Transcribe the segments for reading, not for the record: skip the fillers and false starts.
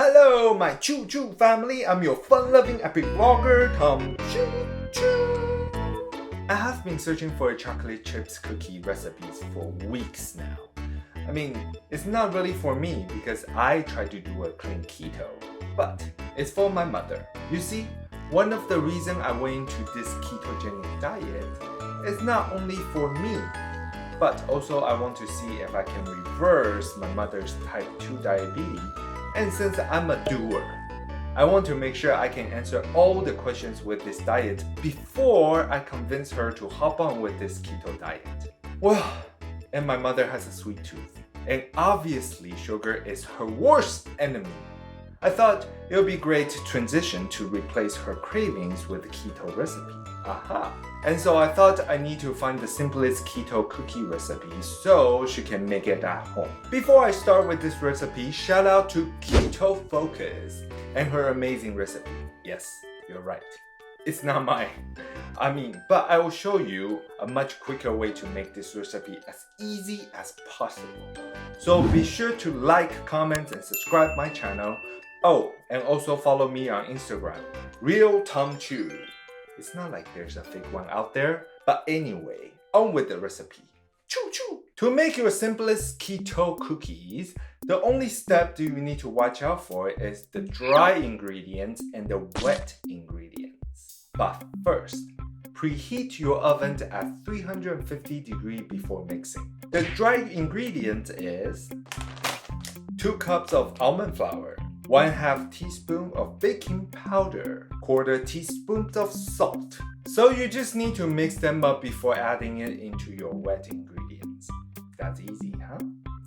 Hello, my Choo Choo family. I'm your fun-loving epic vlogger, Tom Choo Choo. I have been searching for chocolate chips cookie recipes for weeks now. I mean, it's not really for me because I try to do a clean keto, but it's for my mother. You see, one of the reasons I went into this ketogenic diet is not only for me, but also I want to see if I can reverse my mother's type 2 diabetes. And since I'm a doer, I want to make sure I can answer all the questions with this diet before I convince her to hop on with this keto diet. Well, and my mother has a sweet tooth, and obviously sugar is her worst enemy. I thought it would be great to transition to replace her cravings with a keto recipe. Aha! And so I thought I need to find the simplest keto cookie recipe so she can make it at home. Before I start with this recipe, shout out to Keto Focus and her amazing recipe. Yes, you're right. It's not mine. But I will show you a much quicker way to make this recipe as easy as possible. So be sure to like, comment, and subscribe my channel. Oh, and also follow me on Instagram, Real Tom Choo. It's not like there's a fake one out there, but anyway, on with the recipe. Choo choo! To make your simplest keto cookies, the only step that you need to watch out for is the dry ingredients and the wet ingredients. But first, preheat your oven at 350 degrees before mixing. The dry ingredient is 2 cups of almond flour, 1/2 teaspoon of baking powder, 1/4 teaspoon of salt. So you just need to mix them up before adding it into your wet ingredients. That's easy, huh?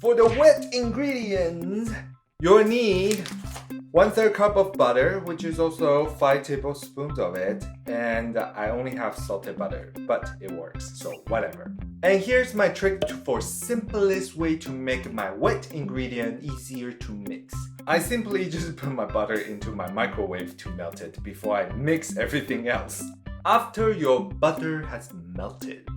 For the wet ingredients, you'll need 1/3 cup of butter, which is also 5 tablespoons of it, and I only have salted butter, but it works, so whatever. And here's my trick for simplest way to make my wet ingredient easier to mix. I simply just put my butter into my microwave to melt it before I mix everything else. After your butter has melted,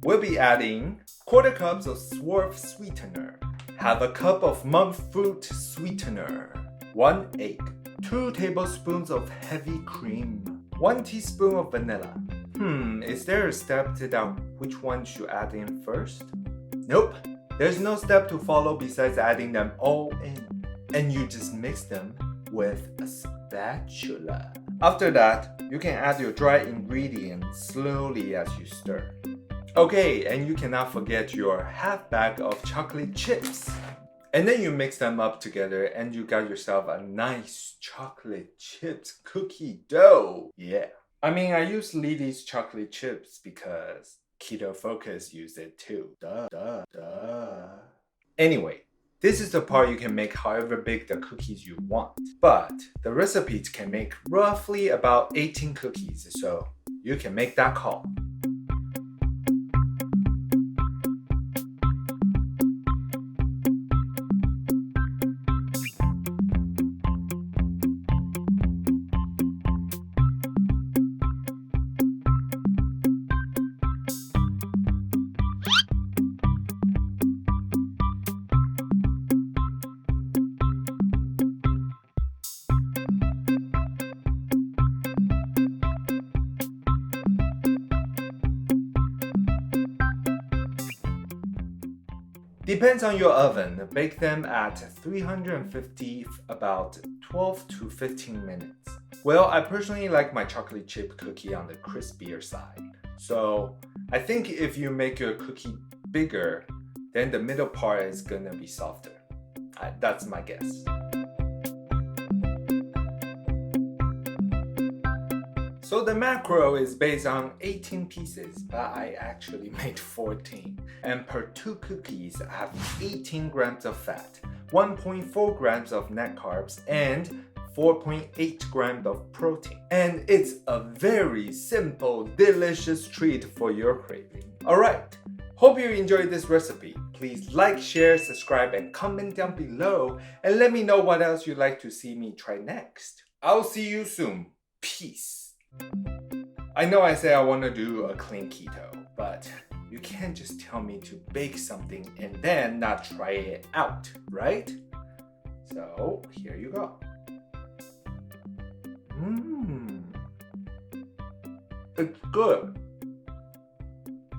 we'll be adding 1/4 cups of swerve sweetener, 1/2 cup of monk fruit sweetener, 1 egg, 2 tablespoons of heavy cream, 1 teaspoon of vanilla. Is there a step to that which one should add in first? Nope, there's no step to follow besides adding them all in. And you just mix them with a spatula. After that, you can add your dry ingredients slowly as you stir. Okay, and you cannot forget your 1/2 bag of chocolate chips. And then you mix them up together and you got yourself a nice chocolate chips cookie dough. Yeah. I use Lily's chocolate chips because Keto Focus used it too. Duh. Anyway, this is the part you can make however big the cookies you want. But the recipe can make roughly about 18 cookies, so you can make that call. Depends on your oven. Bake them at 350 about 12 to 15 minutes. Well, I personally like my chocolate chip cookie on the crispier side. So I think if you make your cookie bigger, then the middle part is gonna be softer. That's my guess. So the macro is based on 18 pieces, but I actually made 14. And per 2 cookies, I have 18 grams of fat, 1.4 grams of net carbs, and 4.8 grams of protein. And it's a very simple, delicious treat for your craving. Alright, hope you enjoyed this recipe. Please like, share, subscribe, and comment down below, and let me know what else you'd like to see me try next. I'll see you soon. Peace. I know I say I want to do a clean keto, but you can't just tell me to bake something and then not try it out, right? So here you go. Mmm. It's good.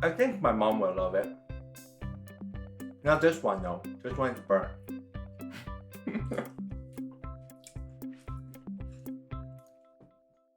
I think my mom will love it. Not this one though. This one's burnt.